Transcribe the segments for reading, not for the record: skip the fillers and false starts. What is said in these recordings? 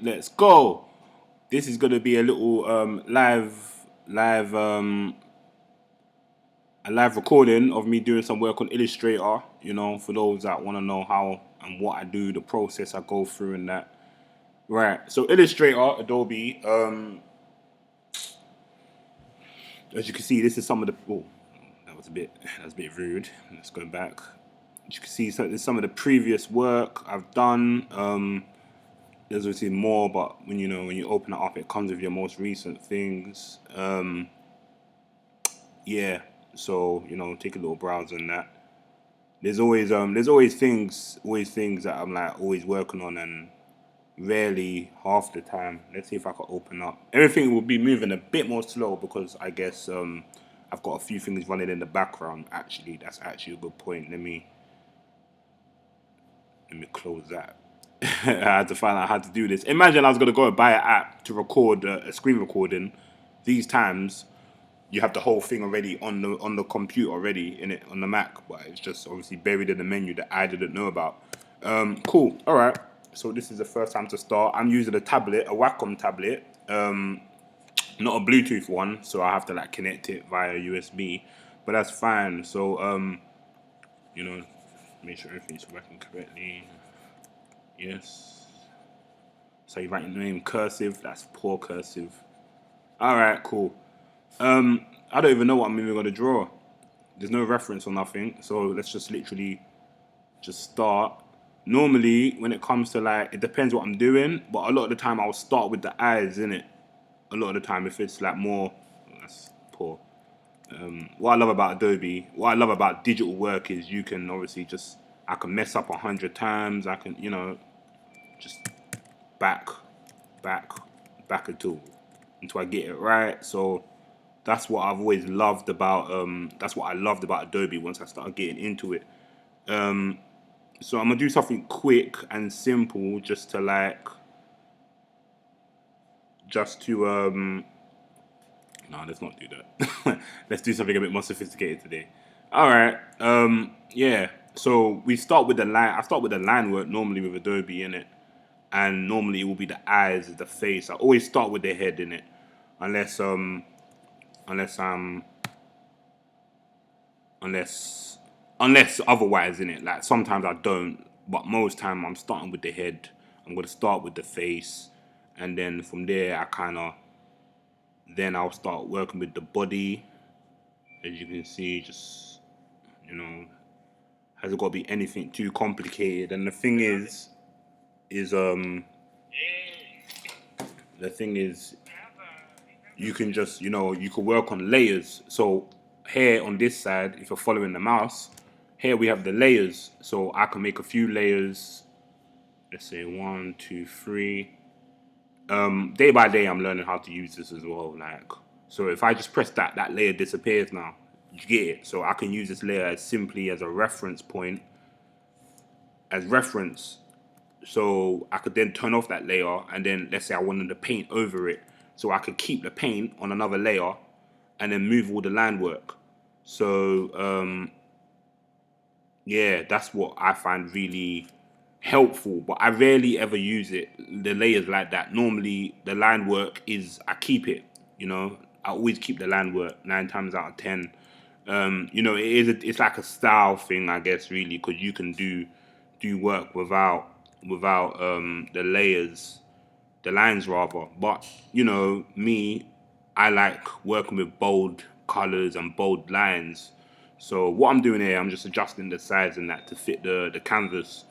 Let's go. This is gonna be a little a live recording of me doing some work on Illustrator. You know, for those that want to know how and what I do, the process I go through, and that. Right. So Illustrator, Adobe. As you can see, this is some of the. Oh, that was a bit rude. Let's go back. As you can see, so there's some of the previous work I've done. There's obviously more, but when you open it up, it comes with your most recent things. Yeah, so take a little browse on that. There's always things that I'm like always working on, and rarely half the time. Let's see if I can open up. Everything will be moving a bit more slow because I guess I've got a few things running in the background. Actually, that's actually a good point. Let me close that. I had to find out how to do this. Imagine I was gonna go and buy an app to record a screen recording. These times you have the whole thing already on the computer already in it on the Mac, but it's just obviously buried in the menu that I didn't know about. Cool. All right. So this is the first time to start. I'm using a tablet, a Wacom tablet, not a Bluetooth one, so I have to like connect it via USB, but that's fine. So you know, make sure everything's working correctly. Yes. So you write your name cursive. That's poor cursive. All right. Cool. I don't even know what I'm even gonna draw. There's no reference or nothing, so let's just literally just start. Normally, when it comes to like, it depends what I'm doing, but a lot of the time I'll start with the eyes in it. A lot of the time, if it's like more, that's poor. What I love about Adobe, what I love about digital work is you can obviously just, I can mess up 100 times. I can, just back, back, back until I get it right. So that's what I've always loved about. That's what I loved about Adobe once I started getting into it. So I'm gonna do something quick and simple, just to no, let's not do that. Let's do something a bit more sophisticated today. All right. Yeah. So we start with the line. I start with the line work normally with Adobe in it, and normally it will be the eyes, the face. I always start with the head in it, unless unless I'm unless unless otherwise in it. Like sometimes I don't, but most time I'm starting with the head. I'm gonna start with the face, and then from there I kind of then I'll start working with the body. As you can see, just you know, hasn't got to be anything too complicated. And is the thing is, you can just you can work on layers. So here on this side, if you're following the mouse, here we have the layers. So I can make a few layers. Let's say one, two, three. Day by day, I'm learning how to use this as well. Like, so if I just press that, that layer disappears now. You get it? So I can use this layer as simply as a reference point, as reference. So I could then turn off that layer, and then let's say I wanted to paint over it, so I could keep the paint on another layer, and then move all the line work. So yeah, that's what I find really helpful. But I rarely ever use it, the layers like that. Normally, the line work is I keep it. I always keep the line work 9 times out of 10. It's like a style thing, I guess, really, because you can do work without the layers, the lines rather. But me, I like working with bold colors and bold lines. So what I'm doing here, I'm just adjusting the size and that to fit the canvas.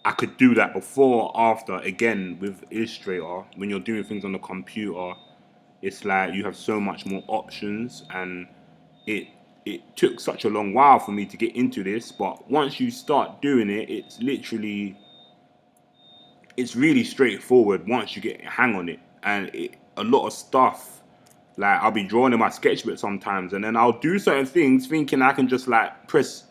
I could do that before or after. Again, with Illustrator, when you're doing things on the computer, it's like you have so much more options, and it it took such a long while for me to get into this. But once you start doing it, it's really straightforward once you get a hang on it. And a lot of stuff, like I'll be drawing in my sketchbook sometimes, and then I'll do certain things thinking I can just like press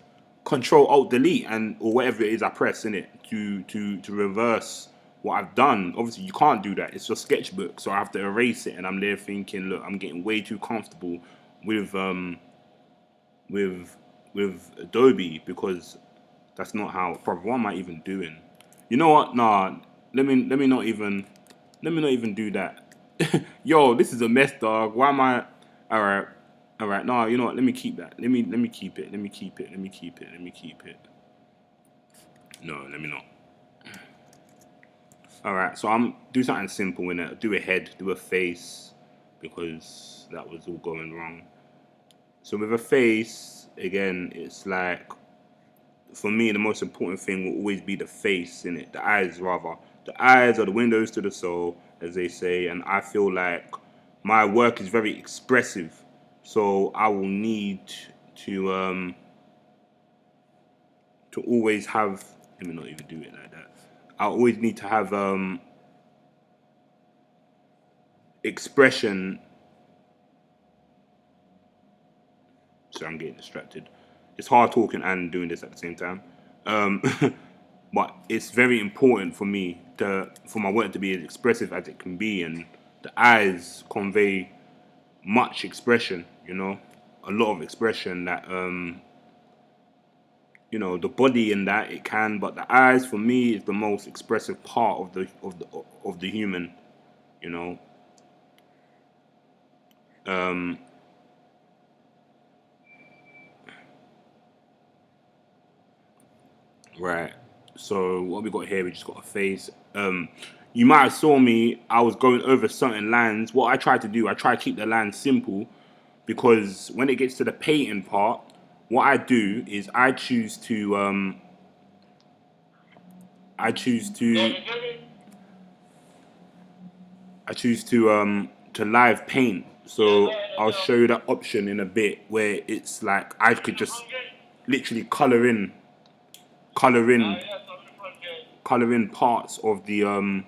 Control Alt Delete and or whatever it is I press in it to reverse what I've done. Obviously, you can't do that. It's your sketchbook, so I have to erase it. And I'm there thinking, look, I'm getting way too comfortable with with Adobe because that's not how. Probably what am I even doing? You know what? Nah. let me not even do that. Yo, this is a mess, dog. Why am I? All right, all right. No, you know what? Let me keep that. Let me keep it. Let me keep it. Let me keep it. Let me keep it. No, let me not. All right. So I'm do something simple in it. Do a head. Do a face, because that was all going wrong. So with a face, again, it's like for me the most important thing will always be the face in it, the eyes rather. The eyes are the windows to the soul, as they say, and I feel like my work is very expressive, so I will need to um to always have. Let me not even do it like that. I always need to have expression. So I'm getting distracted. It's hard talking and doing this at the same time. Um, but it's very important for me for my work to be as expressive as it can be, and the eyes convey much expression. A lot of expression that the body in that it can, but the eyes for me is the most expressive part of the human. You know, um, right. So what we got here, we just got a face. You might have saw me. I was going over certain lines. What I try to do, I try to keep the lines simple, because when it gets to the painting part, what I do is I choose to to live paint. So I'll show you that option in a bit, where it's like I could just literally color in, color in parts of the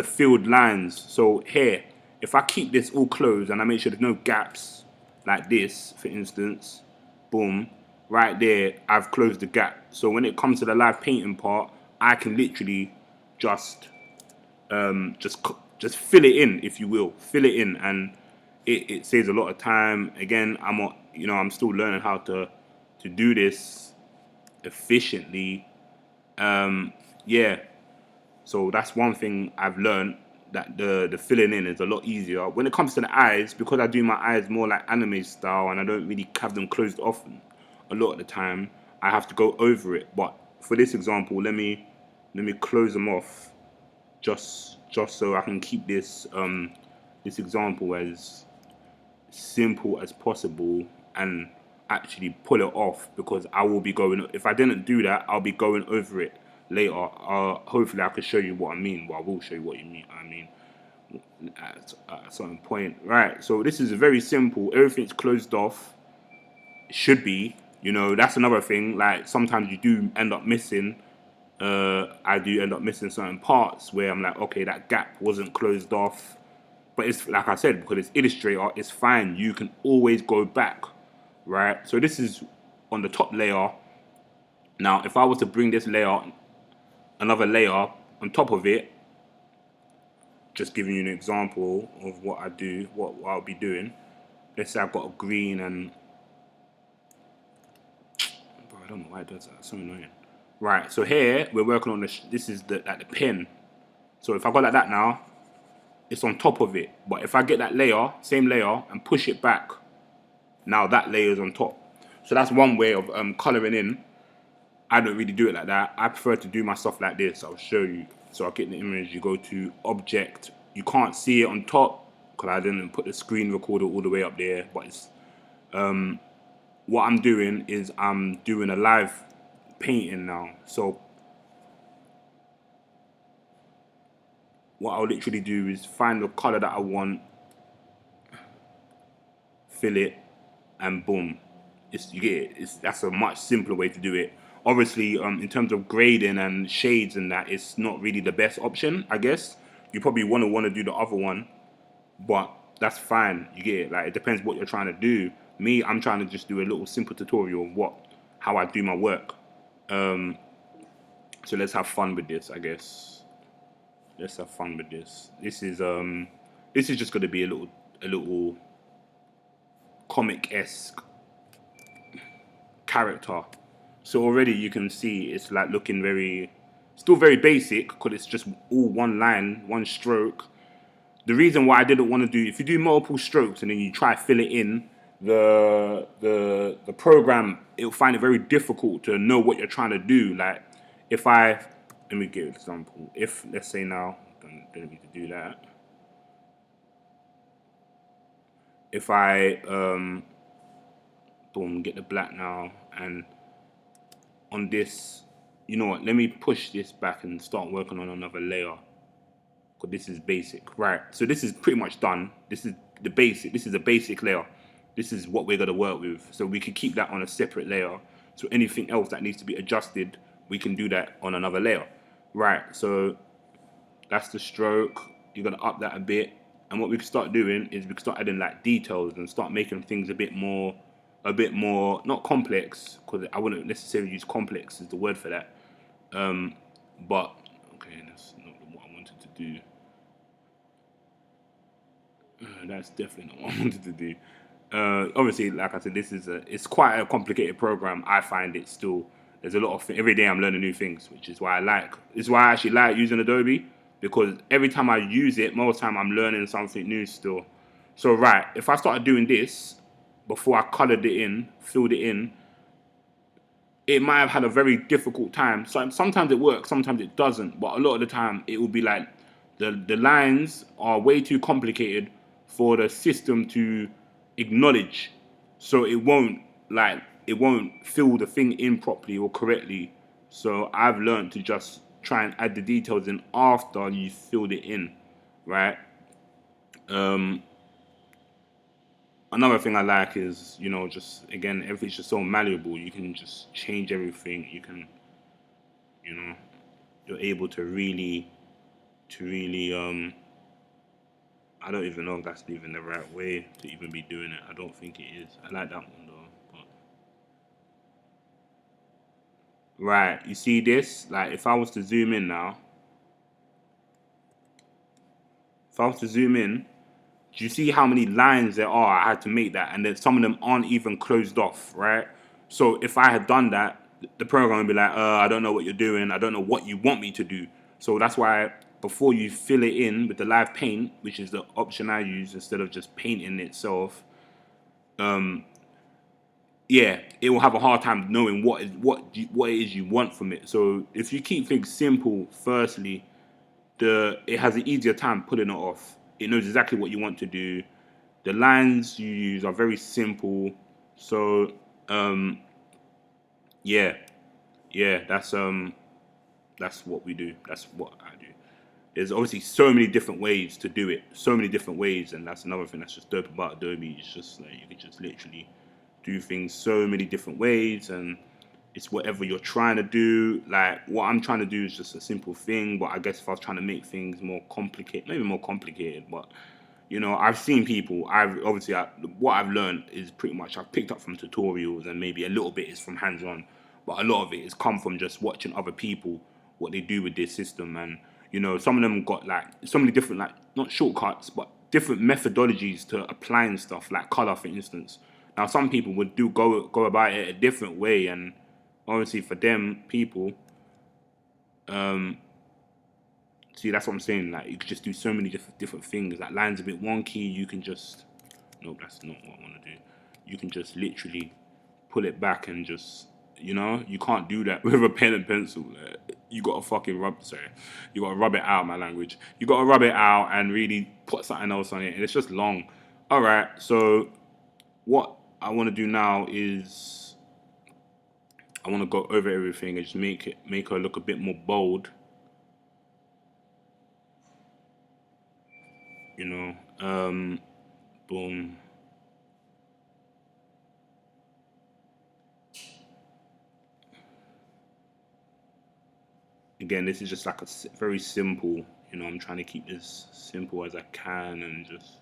filled lines. So here, if I keep this all closed and I make sure there's no gaps, like this, for instance, boom, right there, I've closed the gap. So when it comes to the live painting part, I can literally just just fill it in, if you will, fill it in, and it saves a lot of time. Again, I'm still learning how to do this efficiently. Yeah, so that's one thing I've learned, that the filling in is a lot easier. When it comes to the eyes, because I do my eyes more like anime style and I don't really have them closed off a lot of the time, I have to go over it. But for this example, let me close them off, just so I can keep this example as simple as possible, and actually pull it off, because I will be going. If I didn't do that, I'll be going over it later. Hopefully, I can show you what I mean. Well, I will show you what you mean. I mean, at a certain point, right? So this is very simple. Everything's closed off. It should be. That's another thing. Like sometimes you do end up missing. I do end up missing certain parts where I'm like, okay, that gap wasn't closed off. But it's like I said, because it's Illustrator, it's fine. You can always go back, right? So this is on the top layer. Now, if I was to bring this layer, another layer on top of it, just giving you an example of what I do, what I'll be doing. Let's say I've got a green and, bro, I don't know why it does that. It's so annoying. Right. So here we're working on this. This is the pen. So if I go like that now, it's on top of it. But if I get that layer, same layer, and push it back, now that layer is on top. So that's one way of colouring in. I don't really do it like that. I prefer to do my stuff like this. I'll show you. So I'll get the image. You go to Object. You can't see it on top because I didn't put the screen recorder all the way up there. But it's what I'm doing is I'm doing a live painting now. So what I'll literally do is find the colour that I want, fill it, and boom, you get it. That's a much simpler way to do it. Obviously, in terms of grading and shades and that, it's not really the best option, I guess. You probably want to do the other one, but that's fine. You get it. Like it depends what you're trying to do. Me, I'm trying to just do a little simple tutorial of how I do my work. So let's have fun with this, I guess. Let's have fun with this. This is just gonna be a little comic-esque character. So already you can see it's like looking very Still very basic because it's just all one line, one stroke. The reason why I didn't want to do, if you do multiple strokes and then you try to fill it in, the program, it'll find it very difficult to know what you're trying to do. Like if let me give an example. If let's say now, don't need to do that. If I boom, get the black now, and on this, you know what? Let me push this back and start working on another layer. Because this is basic, right? So this is pretty much done. This is the basic. This is a basic layer. This is what we're gonna work with. So we could keep that on a separate layer. So anything else that needs to be adjusted, we can do that on another layer, right? So that's the stroke. You're gonna up that a bit, and what we can start doing is we can start adding like details and start making things a bit more not complex, because I wouldn't necessarily use complex as the word for that. But okay, that's not what I wanted to do. That's definitely not what I wanted to do. Obviously, like I said, it's quite a complicated program. I find it still. There's a lot of every day I'm learning new things, which is why It's why I actually like using Adobe, because every time I use it, most of the time I'm learning something new still. So right, if I started doing this before I colored it in, filled it in, it might have had a very difficult time. So sometimes it works, sometimes it doesn't. But a lot of the time, it will be like the lines are way too complicated for the system to acknowledge. So it won't fill the thing in properly or correctly. So I've learned to just try and add the details in after you filled it in, right? Another thing I like is, just again, everything's just so malleable. You can just change everything. You can, you know, you're able to really, I don't even know if that's even the right way to even be doing it. I don't think it is. I like that one though. But right, you see this? Like if I was to zoom in now, if I was to zoom in, do you see how many lines there are? I had to make that, and then some of them aren't even closed off, right? So if I had done that, the program would be like, I don't know what you're doing. I don't know what you want me to do. So that's why before you fill it in with the live paint, which is the option I use instead of just painting itself, yeah, it will have a hard time knowing what it is you want from it. So if you keep things simple, firstly, it has an easier time putting it off. It knows exactly what you want to do. The lines you use are very simple. So yeah, that's what we do. That's what I do. There's obviously so many different ways to do it. So many different ways, and that's another thing that's just dope about Adobe. It's just like you can just literally do things so many different ways, and it's whatever you're trying to do. Like what I'm trying to do is just a simple thing, but I guess if I was trying to make things more complicated, maybe more complicated, but I've seen people. What I've learned is pretty much I've picked up from tutorials, and maybe a little bit is from hands-on, but a lot of it has come from just watching other people what they do with this system, and some of them got like so many different, like not shortcuts, but different methodologies to applying stuff, like color, for instance. Now, some people would go about it a different way, and obviously for them people, see, that's what I'm saying. Like you could just do so many different things. Like lines a bit wonky, you can just no, that's not what I want to do. You can just literally pull it back and just you can't do that with a pen and pencil. You gotta fucking you gotta rub it out. My language. You gotta rub it out and really put something else on it, and it's just long. All right, so what I want to do now is I want to go over everything and just make her look a bit more bold. Boom. Again, this is just like very simple. I'm trying to keep this simple as I can, and just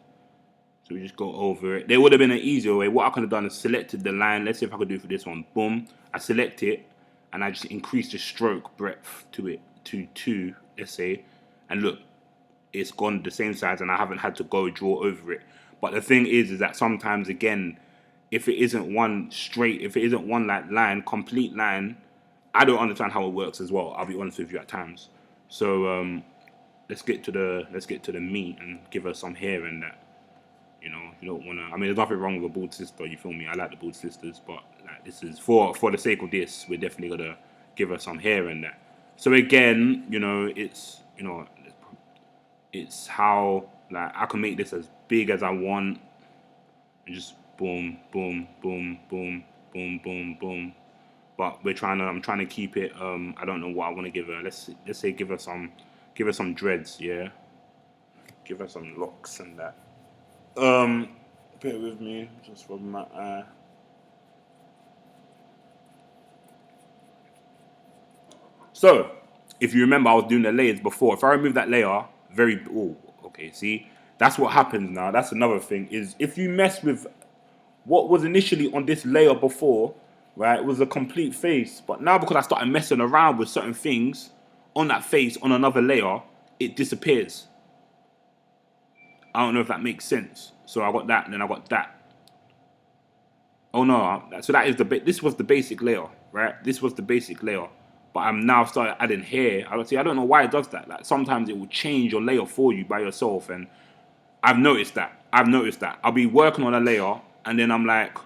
so we just go over it. There would have been an easier way. What I could have done is selected the line. Let's see if I could do it for this one. Boom. I select it, and I just increase the stroke breadth to it to 2, let's say, and look, it's gone the same size, and I haven't had to go draw over it. But the thing is that sometimes, again, if it isn't one straight, if it isn't one like line, complete line, I don't understand how it works as well. I'll be honest with you at times. So let's get to the meat and give her some hair and that. You know, you don't want to. I mean, there's nothing wrong with a bald sister. You feel me? I like the bald sisters, but like this is for the sake of this, we're definitely gonna give her some hair and that. So again, it's how like I can make this as big as I want and just boom, boom, boom, boom, boom, boom, boom. But I'm trying to keep it. I don't know what I want to give her. Let's say give her some dreads. Yeah, give her some locks and that. Um, Bear with me, just rubbing my eye. So, if you remember, I was doing the layers before. If I remove that layer, okay, see, that's what happens now. That's another thing is if you mess with what was initially on this layer before, right, it was a complete face. But now because I started messing around with certain things on that face on another layer, it disappears. I don't know if that makes sense. So I got that, and then I got that. Oh no, so that is this was the basic layer, right? This was the basic layer. But I'm now started adding hair. I don't know why it does that. Like sometimes it will change your layer for you by yourself, and I've noticed that. I'll be working on a layer, and then I'm like,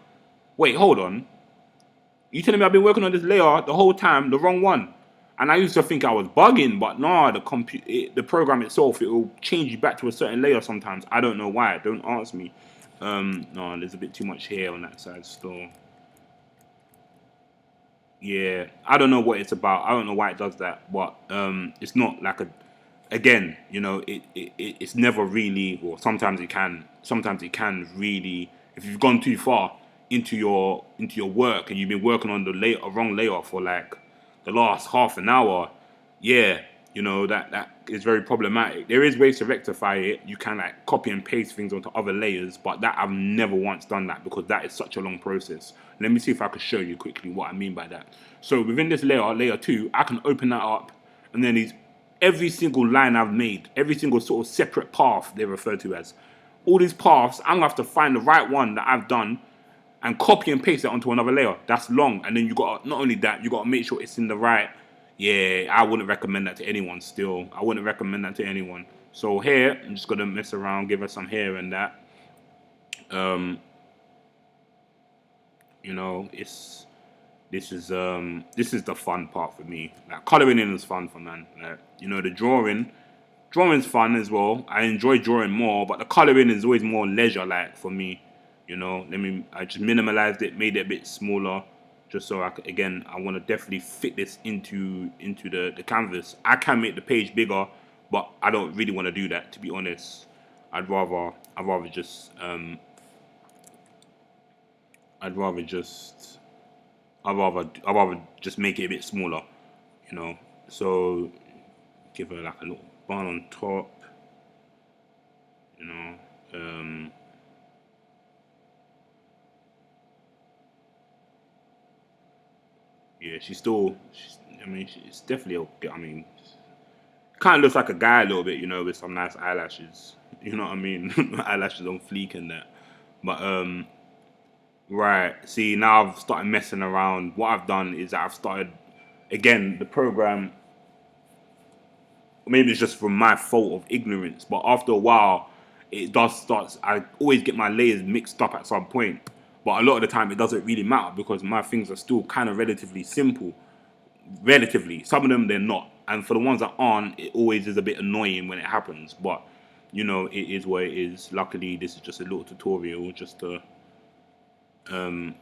wait, hold on. You telling me I've been working on this layer the whole time, the wrong one? And I used to think I was bugging, but no, the program itself, it will change you back to a certain layer sometimes. I don't know why. Don't ask me. No, there's a bit too much hair on that side still. Yeah, I don't know what it's about. I don't know why it does that, but it's not like a. Again, it's never really, or sometimes it can. Sometimes it can really, if you've gone too far into your work and you've been working on the wrong layer for like the last half an hour, yeah, that is very problematic. There is ways to rectify it. You can like copy and paste things onto other layers, but that I've never once done that because that is such a long process. Let me see if I can show you quickly what I mean by that. So within this layer 2, I can open that up, and then every single line I've made, every single sort of separate path they're referred to as, all these paths, I'm gonna have to find the right one that I've done and copy and paste it onto another layer. That's long, and then you got not only that, you got to make sure it's in the right. Yeah, I wouldn't recommend that to anyone. Still, I wouldn't recommend that to anyone. So here, I'm just gonna mess around, give her some hair and that. Um, it's this is the fun part for me. Like coloring in is fun for man. Like, the drawing's fun as well. I enjoy drawing more, but the coloring is always more leisure like for me. I just minimalized it, made it a bit smaller, just so I want to definitely fit this into the canvas. I can make the page bigger, but I don't really want to do that, to be honest. I'd rather I'd rather just I'd rather just I'd rather just make it a bit smaller, you know. So give her like a little bun on top, you know. Um, yeah, she's definitely I mean, kind of looks like a guy a little bit, with some nice eyelashes. You know what I mean? Eyelashes on fleek and that. But right, see now I've started messing around. What I've done is that I've started again the program. Maybe it's just from my fault of ignorance, but after a while, it does start. I always get my layers mixed up at some point, but a lot of the time it doesn't really matter because my things are still kind of relatively simple. Relatively, some of them they're not, and for the ones that aren't, it always is a bit annoying when it happens. But it is what it is. Luckily, this is just a little tutorial, um,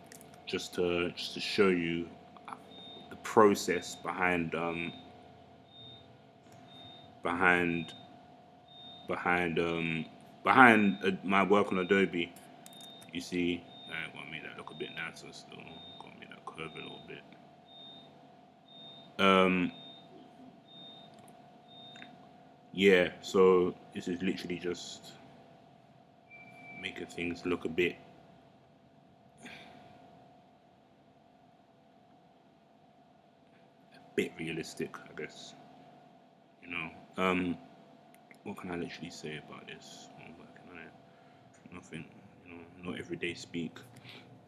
just to show you the process behind behind my work on Adobe. You see, I want to make that look a bit nicer still. Got to make that curve a little bit. Um, yeah. So this is literally just making things look a bit realistic, I guess. You know. What can I literally say about this? I'm working on it. Nothing. Not everyday speak.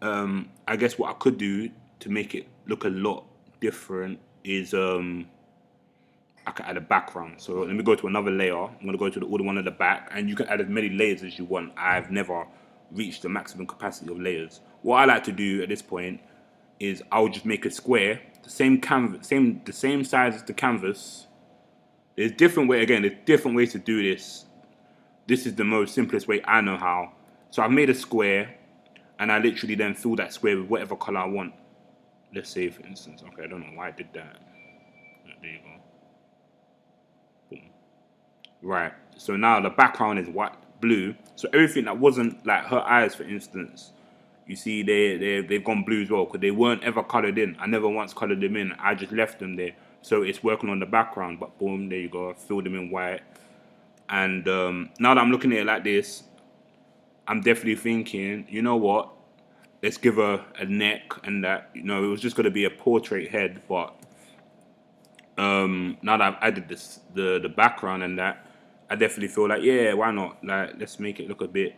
I guess what I could do to make it look a lot different is I can add a background. So let me go to another layer. I'm going to go to the order one at the back, and you can add as many layers as you want. I've never reached the maximum capacity of layers. What I like to do at this point is I'll just make a square, the same canvas, the same size as the canvas. There's different ways to do this. This is the most simplest way I know how. So I've made a square, and I literally then fill that square with whatever color I want. Let's say, for instance, okay, I don't know why I did that. There you go. Boom. Right. So now the background is white, blue. So everything that wasn't like her eyes, for instance, you see they've gone blue as well because they weren't ever colored in. I never once colored them in. I just left them there. So it's working on the background. But boom, there you go. I filled them in white. And now that I'm looking at it like this, I'm definitely thinking, you know what? Let's give her a neck and that. You know, it was just going to be a portrait head, but now that I've added this, the background and that, I definitely feel like, yeah, why not? Like, let's make it look a bit.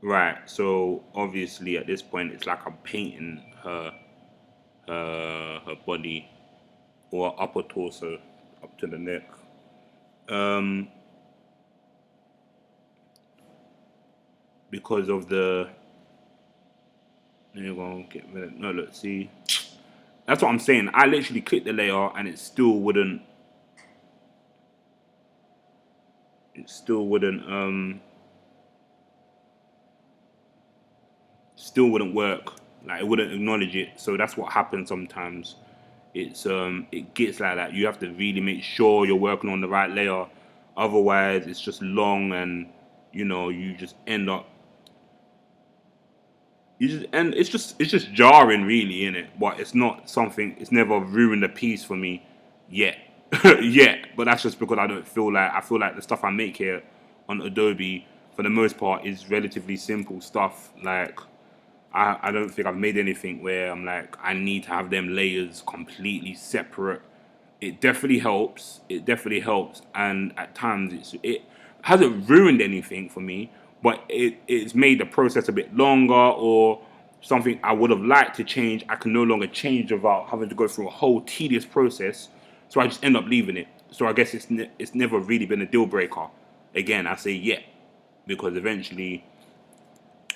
Right. So obviously at this point, it's like I'm painting her body or upper torso up to the neck. Because of the. You're gonna get rid of, no, look, see. That's what I'm saying. I literally clicked the layer and it still wouldn't. It still wouldn't. Still wouldn't work. Like it wouldn't acknowledge it. So that's what happens sometimes. It gets like that. You have to really make sure you're working on the right layer. Otherwise, it's just long and you just end up. It's just jarring, really, in it. But it's not something. It's never ruined a piece for me yet, yet. But that's just because I feel like the stuff I make here on Adobe, for the most part, is relatively simple stuff. Like I don't think I've made anything where I'm like I need to have them layers completely separate. It definitely helps. It definitely helps, and at times it hasn't ruined anything for me, but it's made the process a bit longer or something I would have liked to change. I can no longer change without having to go through a whole tedious process, so I just end up leaving it. So I guess it's never really been a deal breaker. Again, I say yeah, because eventually,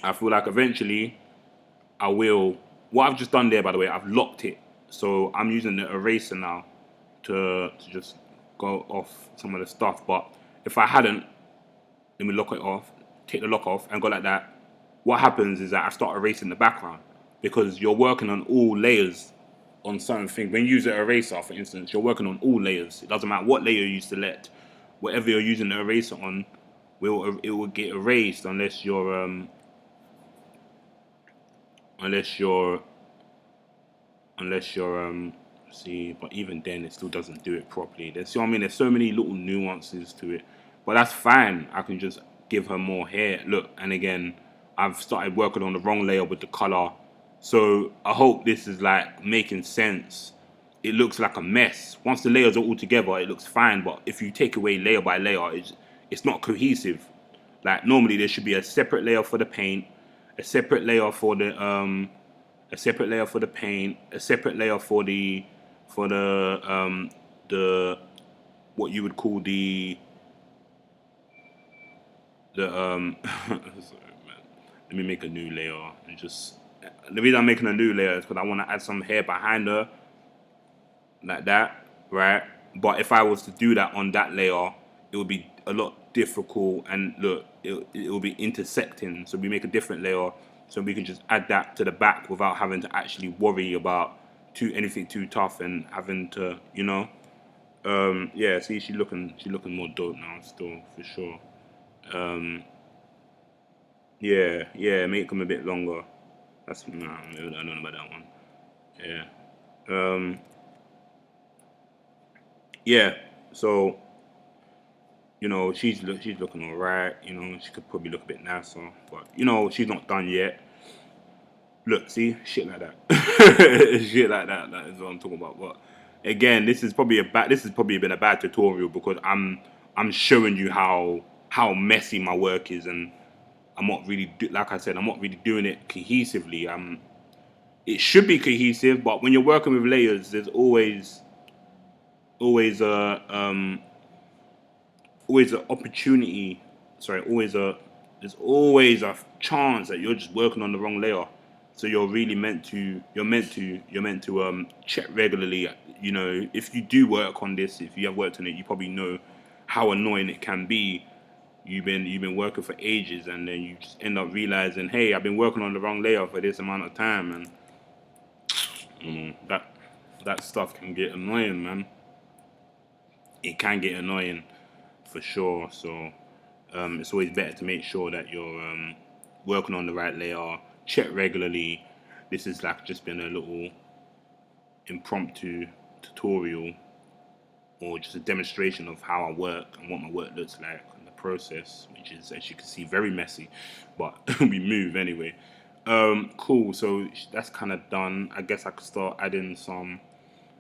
I feel like eventually I will. What I've just done there, by the way, I've locked it. So I'm using the eraser now to just go off some of the stuff. But if I hadn't, let me lock it off, take the lock off, and go like that. What happens is that I start erasing the background because you're working on all layers on certain things. When you use an eraser, for instance, you're working on all layers. It doesn't matter what layer you select. Whatever you're using the eraser on, it will get erased unless you're see, but even then it still doesn't do it properly. There's, you know what I mean, there's so many little nuances to it, but that's fine. I can just give her more hair. Look, and again, I've started working on the wrong layer with the color, so I hope this is like making sense. It looks like a mess. Once the layers are all together, it looks fine, but if you take away layer by layer, it's not cohesive. Like normally there should be a separate layer for the paint, a separate layer for a separate layer for the paint, a separate layer for the what you would call the sorry, man. Let me make a new layer and just the reason I'm making a new layer is because I want to add some hair behind her like that, right? But if I was to do that on that layer, it would be a lot difficult and look, it will be intersecting. So we make a different layer so we can just add that to the back without having to actually worry about anything too tough and having to, yeah, see, she's looking more dope now still for sure. Yeah, make them a bit longer. That's nah, I don't know about that one. Yeah. Yeah. So she's looking alright. She could probably look a bit nicer, but she's not done yet. Look, see, shit like that, shit like that. That is what I'm talking about. But again, this has probably been a bad tutorial because I'm I'm showing you how messy my work is, and I'm not really like I said, I'm not really doing it cohesively. It should be cohesive, but when you're working with layers, there's always a always an opportunity. Sorry, always a there's always a chance that you're just working on the wrong layer. So you're meant to check regularly. You know, if you do work on this, if you have worked on it, you probably know how annoying it can be. You've been working for ages, and then you just end up realizing, hey, I've been working on the wrong layer for this amount of time, and that stuff can get annoying, man. It can get annoying for sure. So it's always better to make sure that you're working on the right layer. Check regularly. This is like just been a little impromptu tutorial or just a demonstration of how I work and what my work looks like and the process, which is, as you can see, very messy, but we move anyway. Cool. So that's kind of done. I guess I could start adding some.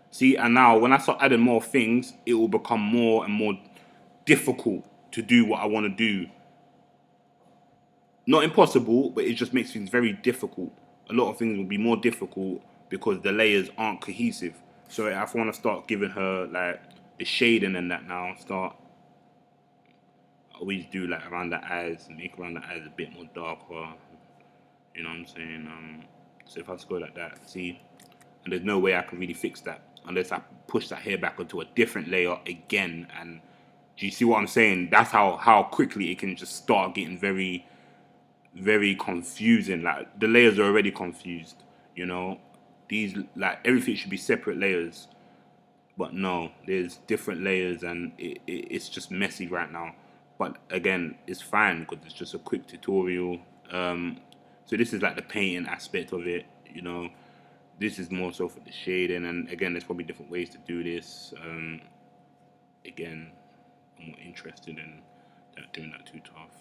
See, and now when I start adding more things, it will become more and more difficult to do what I want to do. Not impossible, but it just makes things very difficult. A lot of things will be more difficult because the layers aren't cohesive. So if I want to start giving her like the shading and that now, start I always do like around the eyes, make around the eyes a bit more darker. You know what I'm saying? So if I just go like that, see, and there's no way I can really fix that unless I push that hair back onto a different layer again. And do you see what I'm saying? That's how quickly it can just start getting very confusing. Like the layers are already confused, you know. These like everything should be separate layers, but no, there's different layers, and it's just messy right now. But again, it's fine because it's just a quick tutorial. So this is like the painting aspect of it, you know. This is more so for the shading, and again, there's probably different ways to do this. Again, I'm not interested in doing that too tough.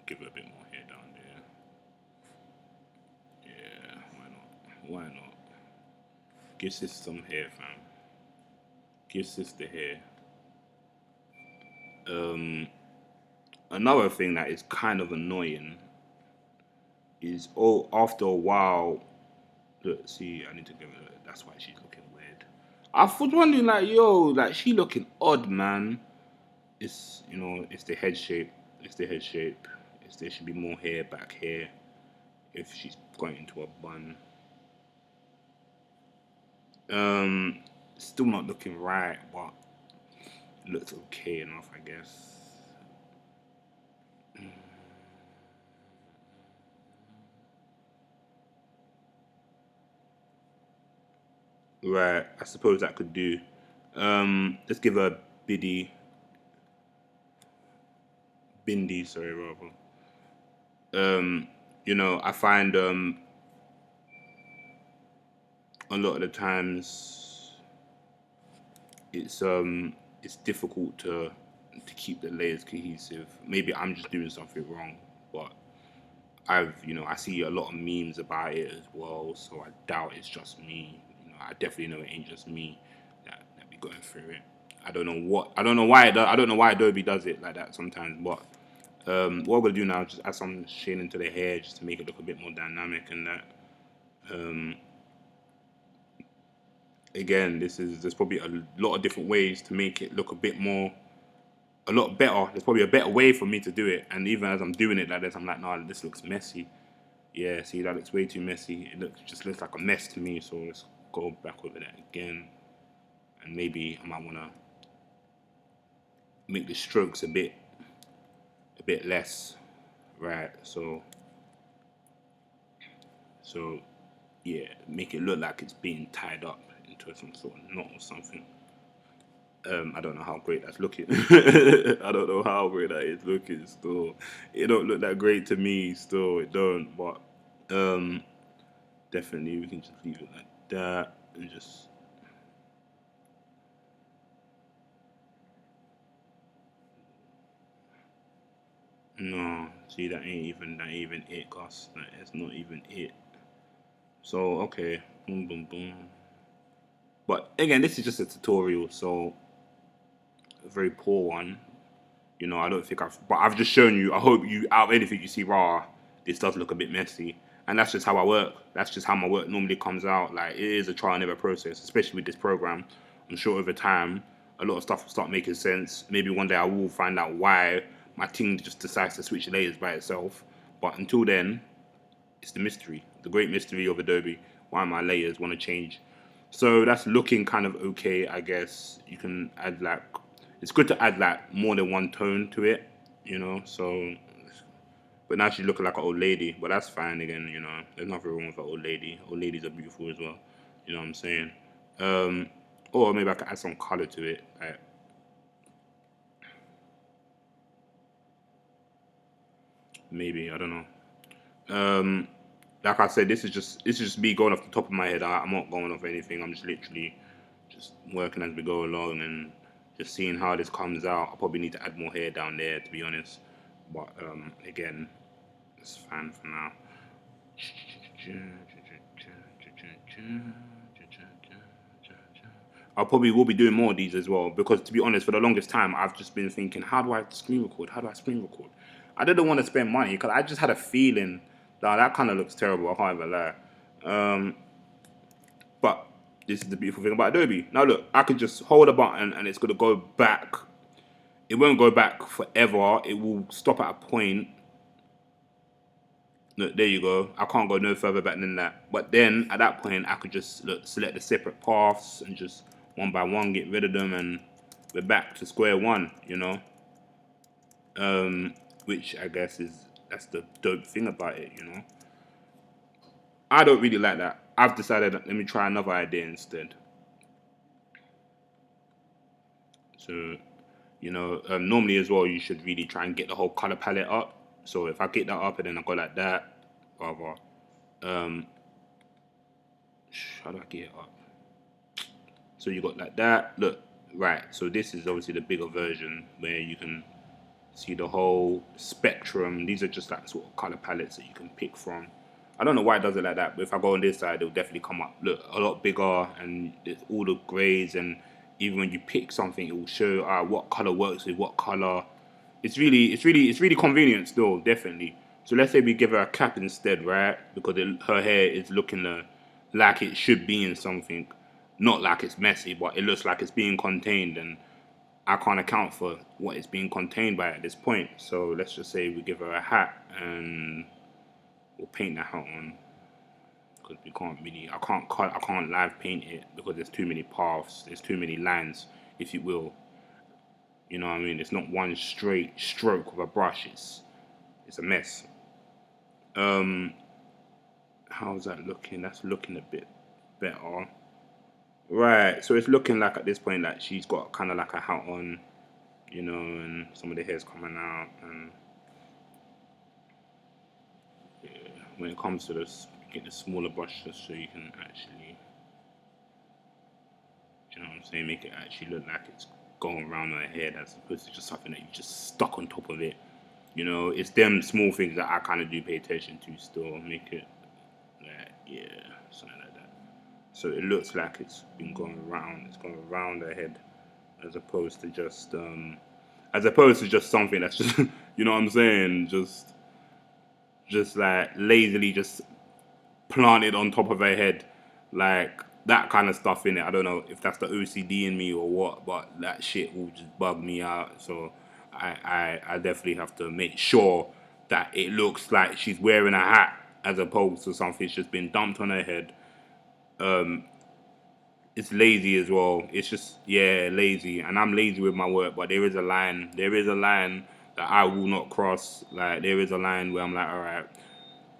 Give it a bit more hair down there. Yeah, why not? Why not? Give sis some hair, fam. Give sis the hair. Another thing that is kind of annoying is after a while. Look, see, I need to give her. That's why she's looking weird. I was wondering, like, yo, like she looking odd, man. It's it's the head shape. It's the head shape. There should be more hair back here if she's going into a bun. Still not looking right, but it looks okay enough, I guess. Right, I suppose that could do. Let's give her a bindi, sorry, rather. I find a lot of the times it's difficult to keep the layers cohesive. Maybe I'm just doing something wrong, but I see a lot of memes about it as well, so I doubt it's just me. I definitely know it ain't just me that be going through it. I don't know why I don't know why Adobe does it like that sometimes, but what I'm gonna do now is just add some shading to the hair just to make it look a bit more dynamic and that. Um, Again, there's probably a lot of different ways to make it look a lot better. There's probably a better way for me to do it, and even as I'm doing it like this, I'm like, nah, this looks messy. Yeah, see, that looks way too messy. Just looks like a mess to me. So let's go back over that again, and maybe I might wanna make the strokes a bit less, right? So yeah, make it look like it's being tied up into some sort of knot or something. I don't know how great that's looking. I don't know how great that is looking. Still, it don't look that great to me. Still, it don't. But um, definitely, we can just leave it like that and just. No, see, that ain't even it, Gus. That is not even it. So okay, boom, boom, boom. But again, this is just a tutorial, so a very poor one. I don't think but I've just shown you. I hope you, out of anything, you see, raw. This does look a bit messy, and that's just how I work. That's just how my work normally comes out. Like, it is a trial and error process, especially with this program. I'm sure over time, a lot of stuff will start making sense. Maybe one day I will find out why my team just decides to switch layers by itself. But until then, it's the mystery, the great mystery of Adobe. Why my layers want to change. So that's looking kind of okay, I guess. You can add like, it's good to add like more than one tone to it, So, but now she's looking like an old lady, but that's fine again, There's nothing wrong with an old lady. Old ladies are beautiful as well, you know what I'm saying? Um, or maybe I could add some color to it, like maybe, I don't know. Like I said, this is just me going off the top of my head. I'm not going off anything. I'm just literally just working as we go along and just seeing how this comes out. I probably need to add more hair down there, to be honest. But again, it's fine for now. I probably will be doing more of these as well, because to be honest, for the longest time, I've just been thinking, how do I screen record? How do I screen record? I didn't want to spend money because I just had a feeling that kind of looks terrible. I can't even lie. But this is the beautiful thing about Adobe. Now look, I could just hold a button and it's going to go back. It won't go back forever. It will stop at a point. Look, there you go. I can't go no further back than that. But then at that point, I could just select the separate paths and just one by one get rid of them, and we're back to square one. Which I guess that's the dope thing about it. I don't really like that. I've decided let me try another idea instead. So, normally as well, you should really try and get the whole color palette up. So if I get that up and then I go like that, rather, um, how do I get it up? So you got like that. Look, right. So this is obviously the bigger version where you can see the whole spectrum. These are just like sort of color palettes that you can pick from. I don't know why it does it like that, but if I go on this side, it'll definitely come up. Look, a lot bigger, and it's all the grays, and even when you pick something, it will show what color works with what color. It's really convenient still, definitely. So let's say we give her a cap instead, right? Because her hair is looking like it should be in something, not like it's messy, but it looks like it's being contained, and I can't account for what it's being contained by at this point. So let's just say we give her a hat and we'll paint that hat on, because we can't really, I can't live paint it because there's too many paths, there's too many lines, if you will. You know what I mean? It's not one straight stroke of a brush. It's a mess. Um, how's that looking? That's looking a bit better. Right. So it's looking like at this point that she's got kind of like a hat on, and some of the hair's coming out. And yeah, when it comes to this, get the smaller brush just so you can actually, you know what I'm saying, make it actually look like it's going around her head as opposed to just something that you just stuck on top of it. It's them small things that I kind of do pay attention to still. Make it like, yeah, something like that. So it looks like it's been going around. It's going around her head, as opposed to just something that's just, you know what I'm saying, just like lazily just planted on top of her head, like that kind of stuff in it. I don't know if that's the OCD in me or what, but that shit will just bug me out. So I definitely have to make sure that it looks like she's wearing a hat as opposed to something's just been dumped on her head. It's lazy as well. It's just, yeah, lazy, and I'm lazy with my work. But there is a line. There is a line that I will not cross. Like, there is a line where I'm like, all right,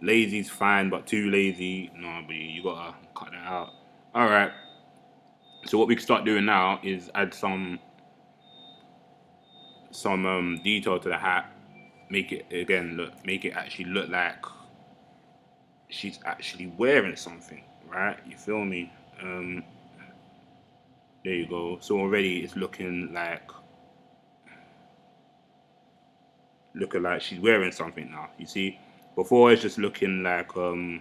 lazy's fine, but too lazy, no, but you gotta cut that out. All right. So what we can start doing now is add some detail to the hat. Make it again make it actually look like she's actually wearing something, right? You feel me? There you go. So already it's looking like she's wearing something now. You see, before it's just looking like a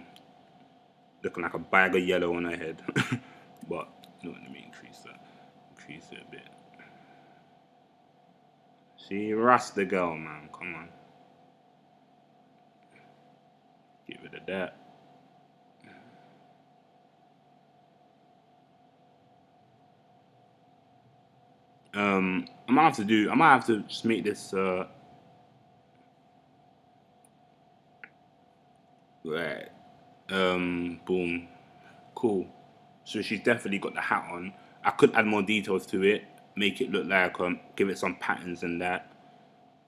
bag of yellow on her head. But No, let me increase that. Increase it a bit. See, Rasta girl, man. Come on. Get rid of that. I might have to just make this right. Boom. Cool. So she's definitely got the hat on. I could add more details to it, make it look like give it some patterns and that.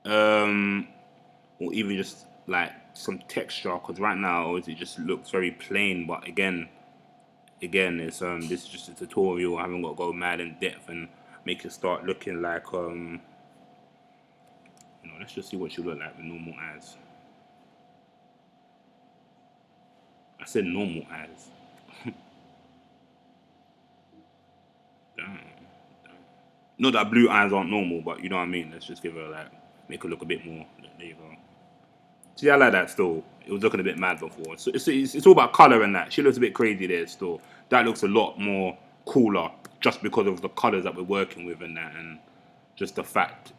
Or even just like some texture, because right now it just looks very plain. But again, it's this is just a tutorial. I haven't got to go mad in depth and make it start looking like let's just see what she look like with normal eyes. I said normal eyes. Damn. Not that blue eyes aren't normal, but you know what I mean. Let's just give her like make her look a bit more. There you go. See, I like that still. It was looking a bit mad before. So it's all about color and that. She looks a bit crazy there still. That looks a lot more cooler just because of the colors that we're working with and that, and just the fact,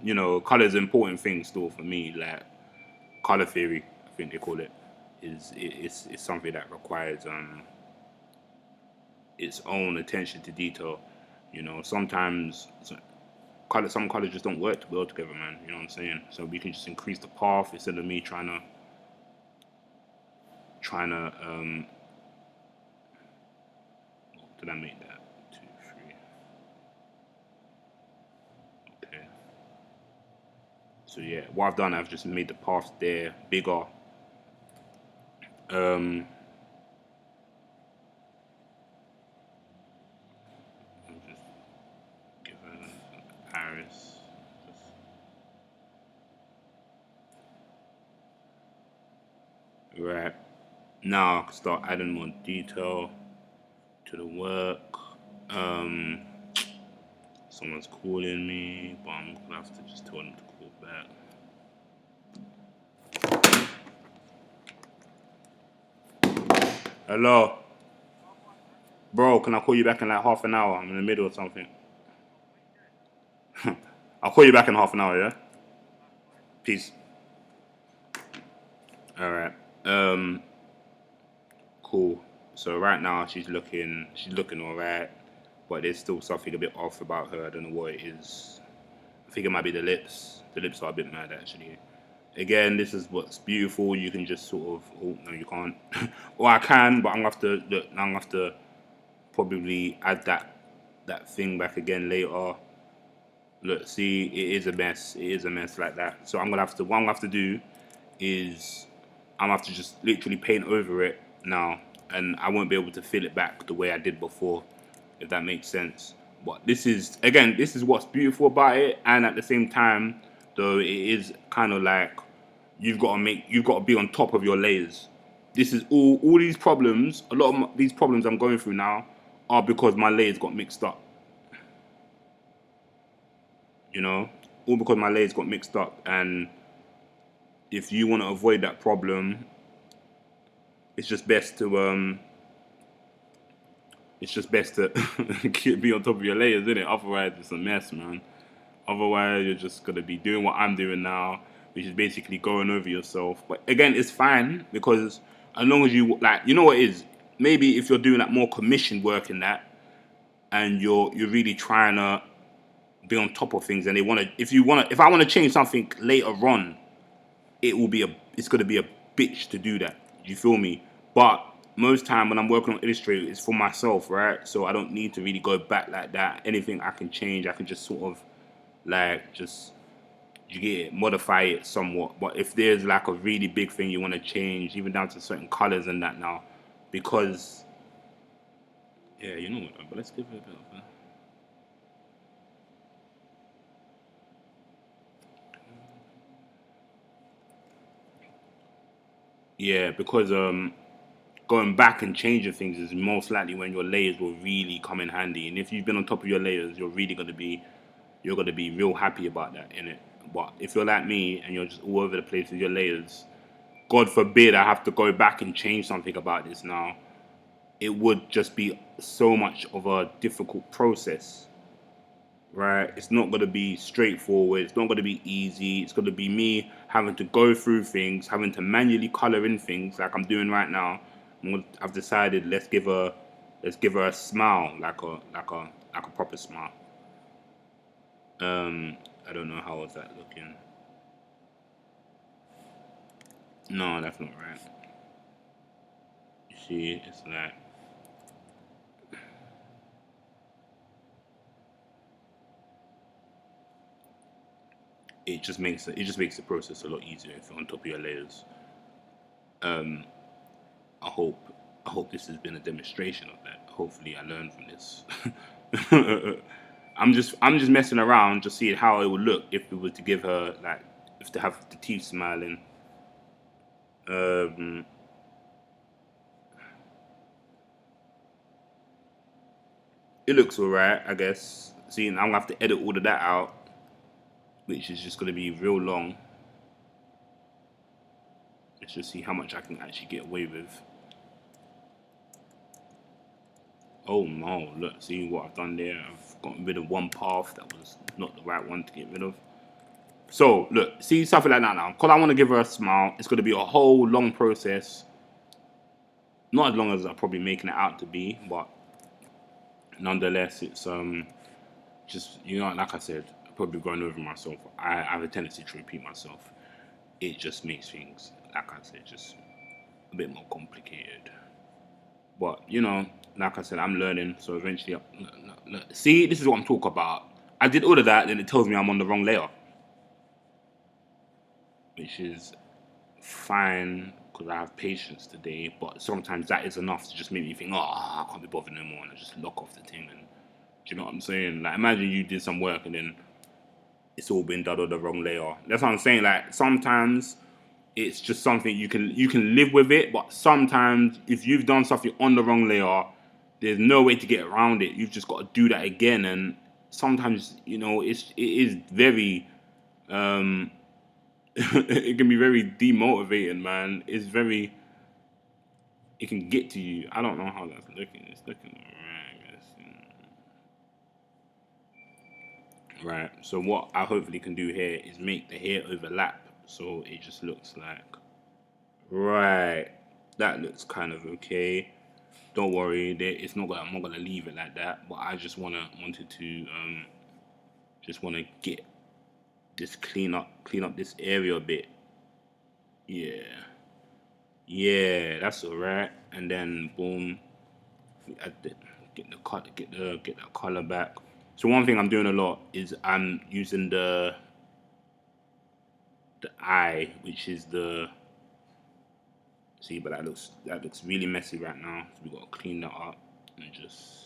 color is an important thing still for me. Like color theory, I think they call it, it's something that requires its own attention to detail. Sometimes some colors just don't work well together, man. You know what I'm saying? So we can just increase the path instead of me trying to did I make that? 2, 3. Okay. So yeah, what I've done, I've just made the path there bigger. Um, I'll just give her an iris. Right. Now I can start adding more detail to the work. Um, Someone's calling me, but I'm gonna have to just tell them to call back. Hello, bro. Can I call you back in like half an hour? I'm in the middle of something. I'll call you back in half an hour. Yeah. Peace. All right. Um. Cool. So right now she's looking all right, but there's still something a bit off about her. I don't know what it is. I think it might be the lips. The lips are a bit mad actually. Again, this is what's beautiful. You can just sort of. Oh no, you can't. Or I can, but I'm gonna have to look. I'm gonna have to probably add that thing back again later. Look, see, it is a mess. It is a mess like that. So what I'm gonna have to do is I'm gonna have to just literally paint over it now, and I won't be able to fill it back the way I did before, if that makes sense. But this is what's beautiful about it, and at the same time, though, it is kind of like you've got to be on top of your layers. This is all these problems. A lot of these problems I'm going through now are because my layers got mixed up. You know, all because my layers got mixed up, and if you want to avoid that problem, it's just best to be on top of your layers, isn't it? Otherwise, it's a mess, man. Otherwise, you're just gonna be doing what I'm doing now, which is basically going over yourself. But again, it's fine because as long as you like, you know what it is. Maybe if you're doing like more commission work in that, and you're really trying to be on top of things, and if I want to change something later on, it's gonna be a bitch to do that. You feel me? But most time when I'm working on Illustrator, it's for myself, right? So I don't need to really go back like that. Anything I can change, I can just sort of like just you get it, modify it somewhat. But if there's like a really big thing you want to change, even down to certain colors and that now, because yeah, you know what? But let's give it a bit of a yeah, because going back and changing things is most likely when your layers will really come in handy. And if you've been on top of your layers, you're gonna be real happy about that in it. But if you're like me and you're just all over the place with your layers, God forbid I have to go back and change something about this now. it would just be so much of a difficult process, right? It's not going to be straightforward. It's not going to be easy. It's going to be me having to go through things, having to manually color in things like I'm doing right now. I've decided let's give her a smile, like a proper smile. I don't know how was that looking. No, that's not right. You see, it's like it just makes the process a lot easier if you're on top of your layers. I hope I hope this has been a demonstration of that. Hopefully, I learned from this. I'm just messing around, just seeing how it would look if we were to give her like if to have the teeth smiling. Um, it looks alright, I guess. See, I'm gonna have to edit all of that out, which is just gonna be real long. Let's just see how much I can actually get away with. Oh no, look, see what I've done there? I've gotten rid of one path that was not the right one to get rid of. So, look, see something like that now. Because I want to give her a smile, it's going to be a whole long process. Not as long as I'm probably making it out to be, but nonetheless, it's just, like I said, I'm probably going over myself. I have a tendency to repeat myself. It just makes things, like I said, just a bit more complicated. But like I said, I'm learning. So eventually, see, this is what I'm talking about. I did all of that, then it tells me I'm on the wrong layer, which is fine because I have patience today. But sometimes that is enough to just make me think, oh, I can't be bothered no more, and I just lock off the thing. And do you know what I'm saying? Like, imagine you did some work and then it's all been done on the wrong layer. That's what I'm saying. Like, sometimes it's just something you can live with it, but sometimes if you've done something on the wrong layer, there's no way to get around it. You've just got to do that again, and sometimes it is very it can be very demotivating, man. It can get to you. I don't know how that's looking. It's looking right. So what I hopefully can do here is make the hair overlap, so it just looks like right. That looks kind of okay. Don't worry, it's not gonna. I'm not gonna leave it like that. But I just wanted to just wanna get this clean up this area a bit. Yeah, yeah, that's all right. And then boom, add get the cut, get that color back. So one thing I'm doing a lot is I'm using the eye, which is the see, but that looks really messy right now. So we gotta clean that up and just.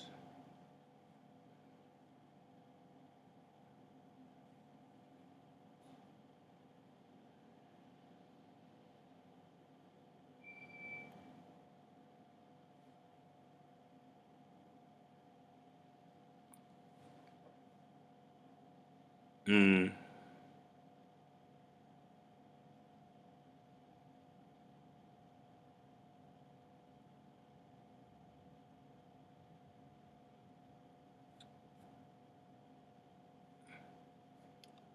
Mm,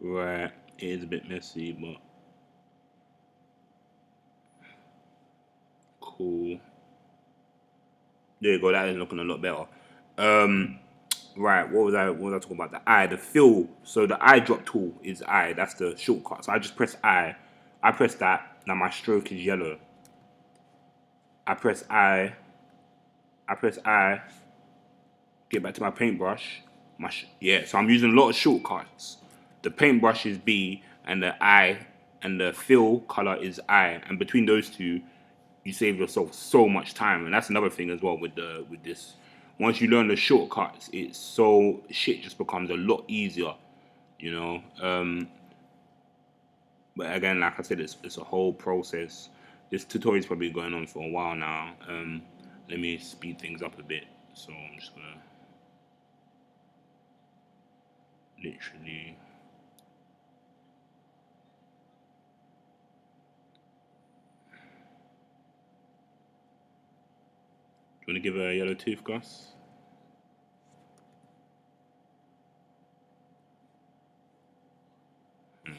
right, it is a bit messy, but cool. There you go. That is looking a lot better. Um, right. What was I talking about? The eye, the fill. So the eye drop tool is eye. That's the shortcut. So I just press I. I press that. Now my stroke is yellow. I press I. I press I. Get back to my paintbrush. Yeah. So I'm using a lot of shortcuts. The paintbrush is B, and the I, and the fill color is I. And between those two, you save yourself so much time, and that's another thing as well with this. Once you learn the shortcuts, it's so shit just becomes a lot easier, you know. But again, like I said, it's a whole process. This tutorial is probably going on for a while now. Let me speed things up a bit. So I'm just gonna literally want to give her a yellow tooth, Gus? I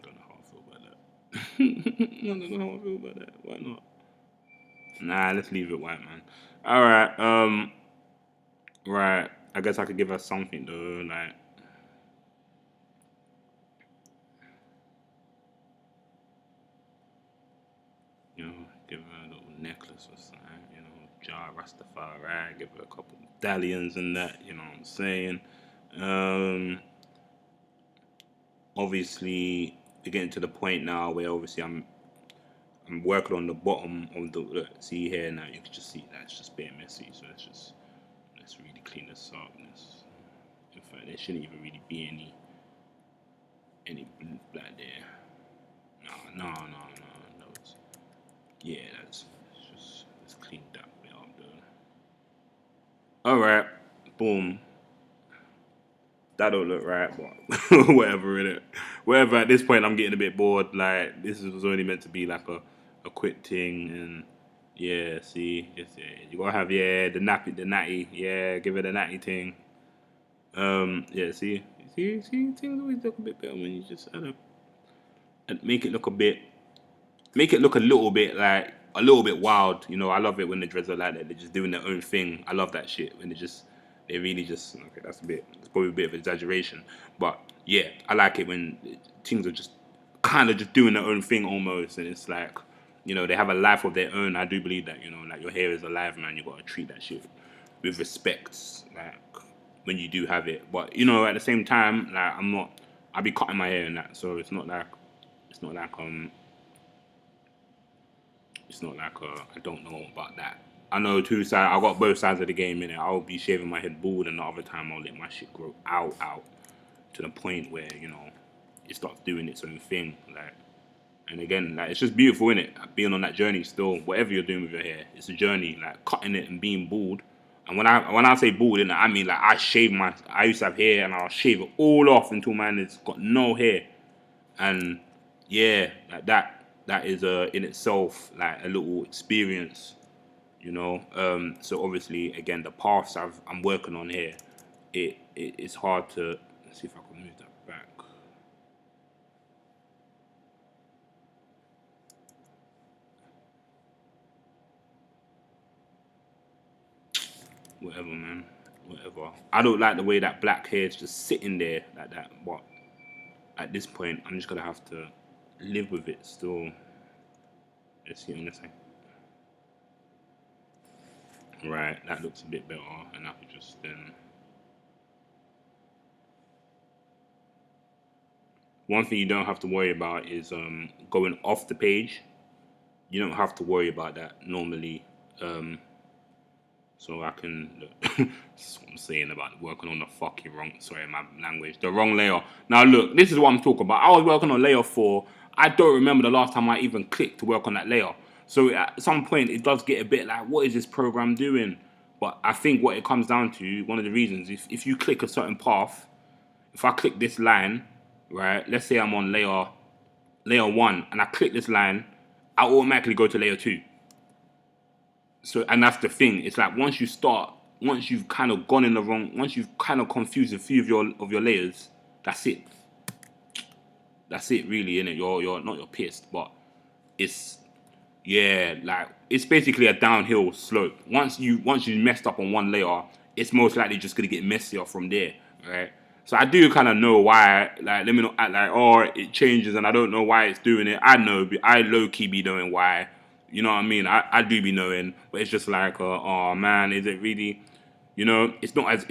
don't know how I feel about that. I don't know how I feel about that. Why not? Nah, let's leave it white, man. All right. Right. I guess I could give her something though, like, you know, give her a little necklace or something. You know, jar Rastafari. Give her a couple medallions and that. You know what I'm saying? Um, Obviously, we're getting to the point now where obviously I'm working on the bottom of the see here now. You can just see that it's just a bit messy. So let's really clean this up. In fact, there shouldn't even really be any black there. No. Yeah, let's clean that bit up though. All right, boom. That don't look right, but whatever in it. Whatever. At this point, I'm getting a bit bored. Like this was only meant to be like a quick thing, and yeah. See, you gotta have the natty. Yeah, give it a natty thing. Yeah. See, things always look a bit better when you just and make it look make it look a little bit like a little bit wild. You know, I love it when the dreads are like that. They're just doing their own thing. I love that shit when they really just okay. It's probably a bit of exaggeration, but yeah, I like it when things are just kind of just doing their own thing almost, and it's like you know they have a life of their own. I do believe that you know like your hair is alive, man. You gotta treat that shit with respect, like when you do have it. But you know at the same time, like I'm not. I be cutting my hair and that, so it's not like I don't know about that. I know two sides. I got both sides of the game in it. I'll be shaving my head bald, and the other time I'll let my shit grow out to the point where you know it starts doing its own thing. Like, and again, like it's just beautiful in it. Being on that journey still, whatever you're doing with your hair, it's a journey. Like cutting it and being bald. And when I say bald, I mean like I used to have hair, and I'll shave it all off until mine has got no hair. And yeah, like that is in itself like a little experience, you know. So obviously, again, the paths I'm working on here, it's hard to let's see if I can move that back. Whatever, man. Whatever. I don't like the way that black hair is just sitting there like that. But at this point, I'm just gonna have to live with it still. Let's see in a second. Right, that looks a bit better, and I could just then. One thing you don't have to worry about is going off the page. You don't have to worry about that normally. Um, so I can. That's what I'm saying about working on the fucking wrong. Sorry, my language. The wrong layer. Now look, this is what I'm talking about. I was working on layer 4. I don't remember the last time I even clicked to work on that layer. So at some point, it does get a bit like, what is this program doing? But I think what it comes down to, one of the reasons, if you click a certain path, if I click this line, right? Let's say I'm on layer 1, and I click this line, I automatically go to layer 2. So, and that's the thing. It's like once you've kind of gone in the wrong, once you've kind of confused a few of your layers, that's it. That's it, really, innit? You're not you're pissed, but it's yeah, like it's basically a downhill slope. Once you messed up on one layer, it's most likely just gonna get messier from there, right? So I do kind of know why. Like, let me not act like it changes and I don't know why it's doing it. I know, I low key be knowing why. You know what I mean? I do be knowing, but it's just like, oh man, is it really? You know, it's not as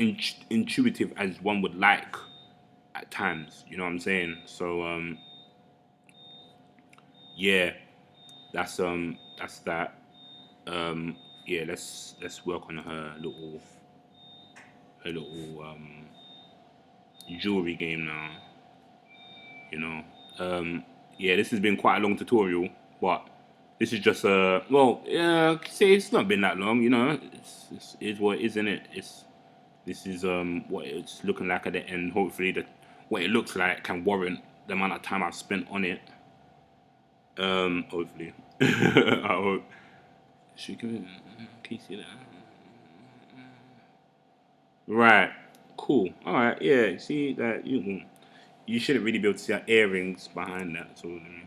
intuitive as one would like at times. You know what I'm saying? So yeah, that's that. Yeah, let's work on her little jewelry game now. You know, yeah, this has been quite a long tutorial, but this is just well, yeah, say it's not been that long. You know, it's what it is, isn't it? This is what it's looking like at the end. Hopefully, what it looks like can warrant the amount of time I've spent on it. Hopefully, I hope. Should we give it? Can you see that? Right. Cool. All right. Yeah. See that you shouldn't really be able to see our earrings behind that. So let me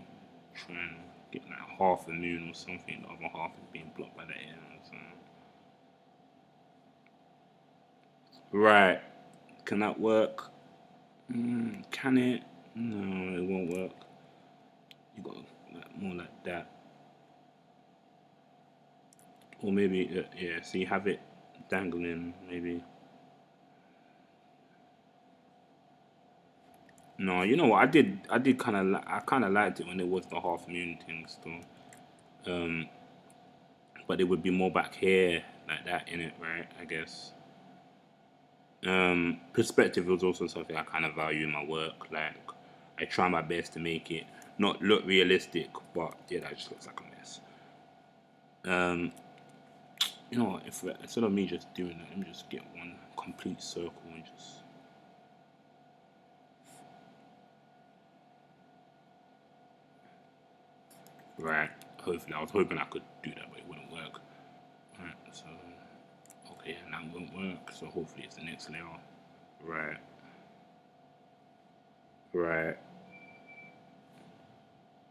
try and get like half a moon or something. The other half is being blocked by the earrings. Right. Can that work? Can it? No, it won't work. You got like, more like that, or maybe yeah. So you have it dangling, maybe. No, you know what? I did kind of, I kind of liked it when it was the half moon thing still. Um, but it would be more back here like that in it, right? I guess. Perspective was also something I kind of value in my work. Like, I try my best to make it not look realistic, but yeah, that just looks like a mess. Um, you know what? If instead of me just doing that, let me just get one complete circle and just right. Hopefully, I was hoping I could do that, but it wouldn't work. Right. So okay, and that won't work. So hopefully, it's the next layer. Right. Right.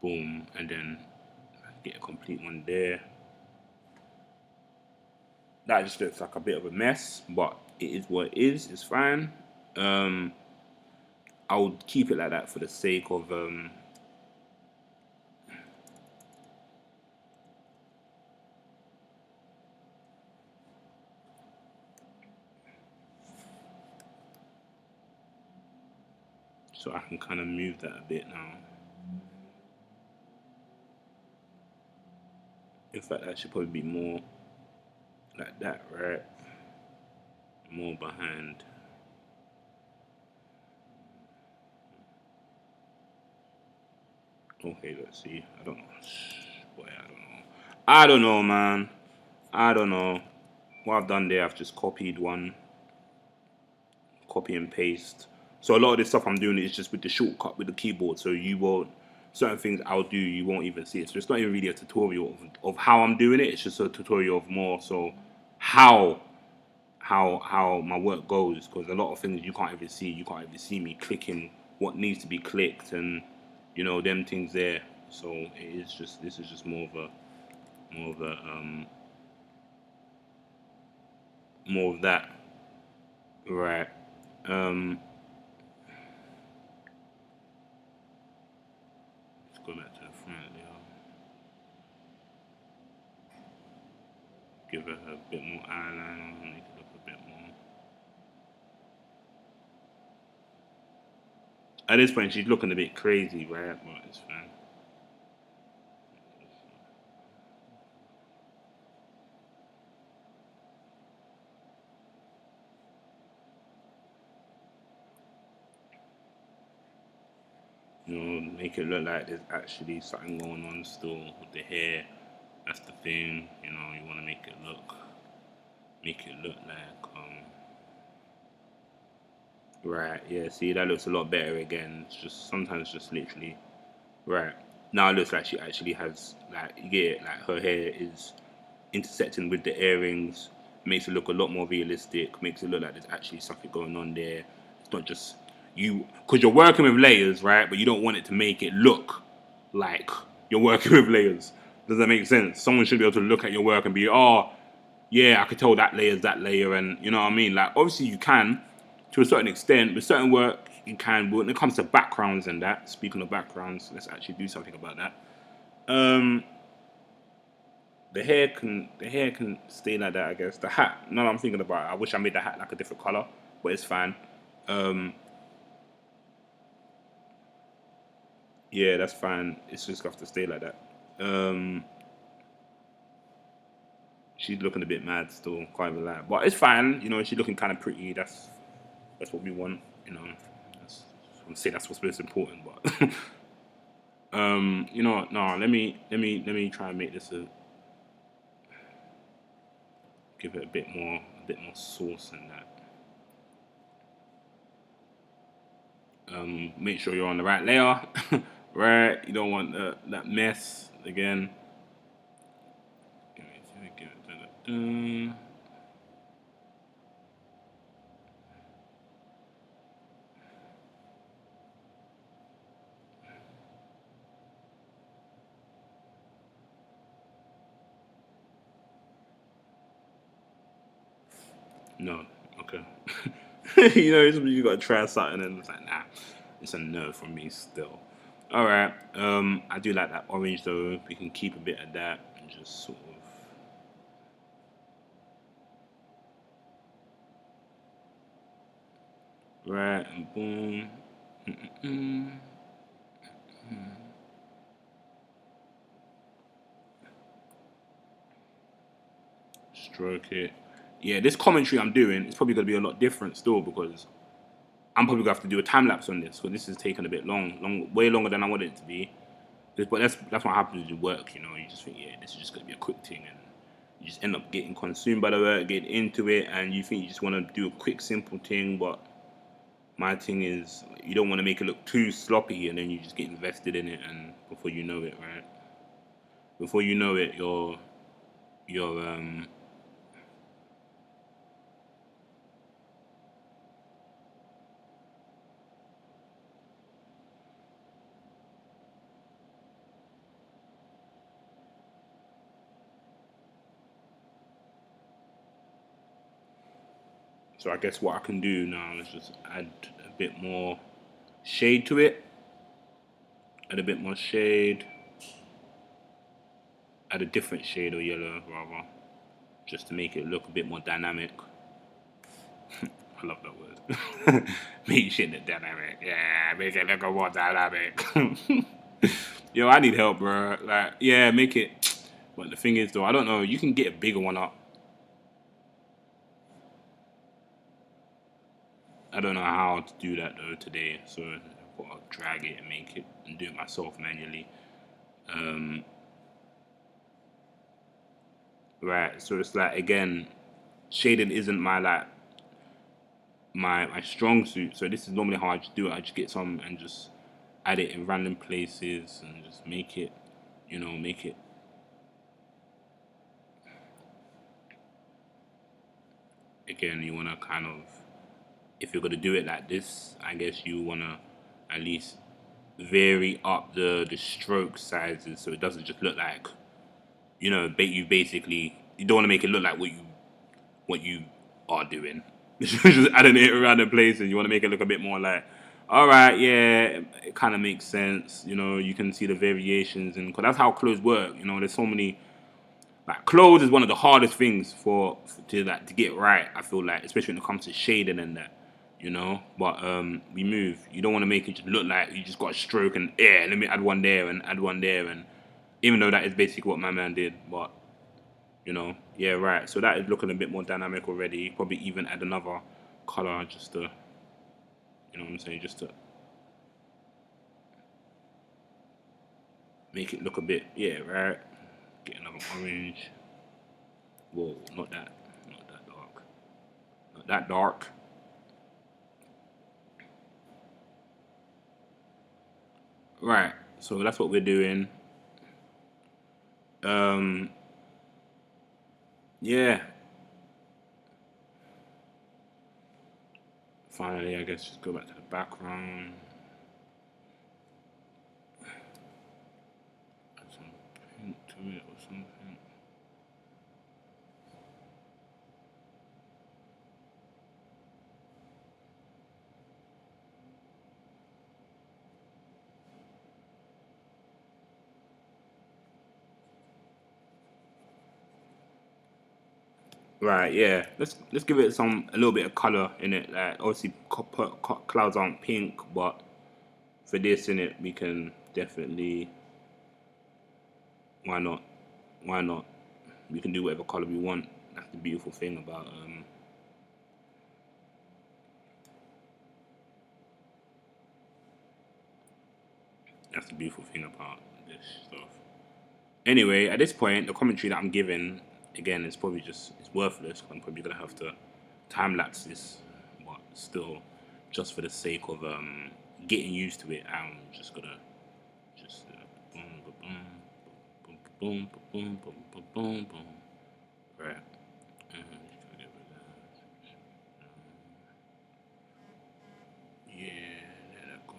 Boom, and then get a complete one there. That just looks like a bit of a mess, but it is what it is. It's fine. Um, I would keep it like that for the sake of so I can kind of move that a bit now. In fact, that should probably be more like that, right? More behind. Okay, let's see. I don't know. Boy, I don't know. I don't know, man. I don't know. What I've done there, I've just copied one, copy and paste. So a lot of this stuff I'm doing is just with the shortcut with the keyboard. So you won't, certain things I'll do, you won't even see it. So it's not even really a tutorial of how I'm doing it. It's just a tutorial of more so how how my work goes. Because a lot of things you can't even see. You can't even see me clicking what needs to be clicked and them things there. So it is just this is just more of a more of that, right? Um, let's go back to the front. Give her a bit more eyeliner, make it look a bit more. At this point, she's looking a bit crazy, right? But it's fine. Make it look like there's actually something going on still with the hair. That's the thing. You want to make it look like right. Yeah. See, that looks a lot better again. It's just sometimes just literally right. Now it looks like she actually has like you get it, like her hair is intersecting with the earrings, makes it look a lot more realistic, makes it look like there's actually something going on there. It's not just you, because you're working with layers, right? But you don't want it to make it look like you're working with layers. Does that make sense? Someone should be able to look at your work and be, oh, yeah, I could tell that layer's that layer, and you know what I mean? Like, obviously, you can to a certain extent, with certain work, you can. But when it comes to backgrounds and that, speaking of backgrounds, let's actually do something about that. Um, the hair can stay like that. I guess the hat. No, I'm thinking about it. I wish I made the hat like a different color, but it's fine. Um, yeah, that's fine. It's just got to stay like that. Um, she's looking a bit mad still, quite a lot, but it's fine. She's looking kind of pretty. That's what we want. That's, I'm saying that's what's most important. But no. Let me try and make this give it a bit more sauce in that. Make sure you're on the right layer, right? You don't want that mess again. Give it, No. Okay. You know, you gotta try something, and it's like, nah, it's a no from me still. All right. I do like that orange though. We can keep a bit of that and just sort of right and boom. Mm-mm. Stroke it. Yeah, this commentary I'm doing is probably gonna be a lot different still because I'm probably gonna have to do a time lapse on this. So this is taking a bit way longer than I wanted it to be. But that's what happens in work. You know, you just think, yeah, this is just gonna be a quick thing, and you just end up getting consumed by the work, getting into it, and you think you just want to do a quick, simple thing. But my thing is, you don't want to make it look too sloppy, and then you just get invested in it, and before you know it, right? Before you know it, you're. So I guess what I can do now is just add a bit more shade to it. Add a bit more shade. Add a different shade of yellow, rather, just to make it look a bit more dynamic. I love that word. Make shit look dynamic. Yeah, make it look more dynamic. Yo, I need help, bro. Like, yeah, make it. But the thing is, though, I don't know. You can get a bigger one up. I don't know how to do that though today, so I've got to drag it and make it and do it myself manually. Um, right. So it's like again, shading isn't my strong suit. So this is normally how I just do it. I just get some and just add it in random places and just make it, make it. Again, you wanna kind of, if you're gonna do it like this, I guess you wanna at least vary up the stroke sizes so it doesn't just look like, you basically you don't want to make it look like what you are doing. Just adding it around the place, and you want to make it look a bit more like, all right, yeah, it kind of makes sense. You can see the variations, and because that's how clothes work. There's so many. Like clothes is one of the hardest things to get right. I feel like, especially when it comes to shading and that. But we move. You don't want to make it just look like you just got a stroke and yeah, let me add one there and add one there, and even though that is basically what my man did, but yeah, right. So that is looking a bit more dynamic already. Probably even add another color just to, what I'm saying, just to make it look a bit, yeah, right. Get another orange. Whoa, not that dark, not that dark. Right. So that's what we're doing. Um, yeah. Finally, I guess just go back to the background. Add some paint to it or something. Right, yeah. Let's give it a little bit of color in it. Like obviously, clouds aren't pink, but for this in it, we can definitely. Why not? Why not? We can do whatever color we want. That's the beautiful thing about That's the beautiful thing about this stuff. Anyway, at this point, the commentary that I'm giving again is probably just it's worthless. I'm probably gonna have to time lapse this, but still, just for the sake of getting used to it, I'm just gonna just boom, boom, boom, boom, boom, boom, boom, boom, boom. Right. Yeah, let it go.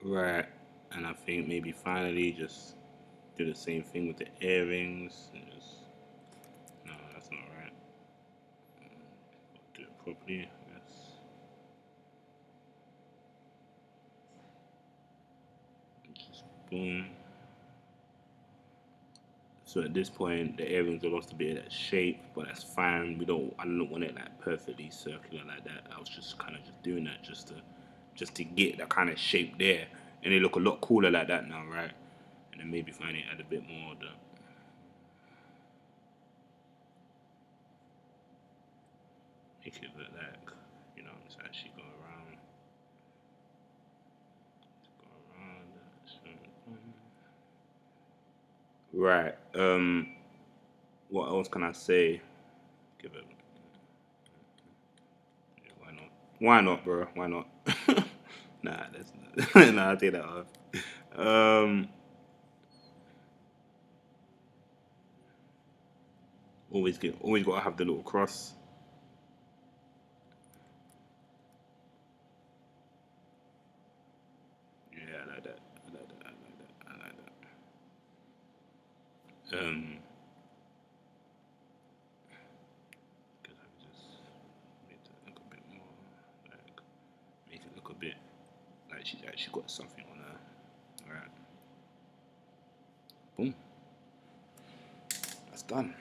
Right. And I think maybe finally just do the same thing with the earrings. And just, no, that's not right. Do it properly. Yes. Just boom. So at this point, the earrings have lost a bit of that shape, but that's fine. I don't want it like perfectly circular like that. I was just kind of just doing that just to get that kind of shape there, and they look a lot cooler like that now, right? And then maybe finally add a bit more of the make it look like, it's actually go around. Right. What else can I say? Give it. Yeah, why not? Why not, bro? Why not? Nah, that's not. Nah, I'll take that off. Um, always gotta have the little cross. Yeah, I like that. I like that. I like that. I like that. Cause I just make that look a bit more like make it look a bit like she's actually got something on her. All right, boom, that's done.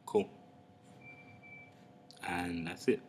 Cool, and that's it.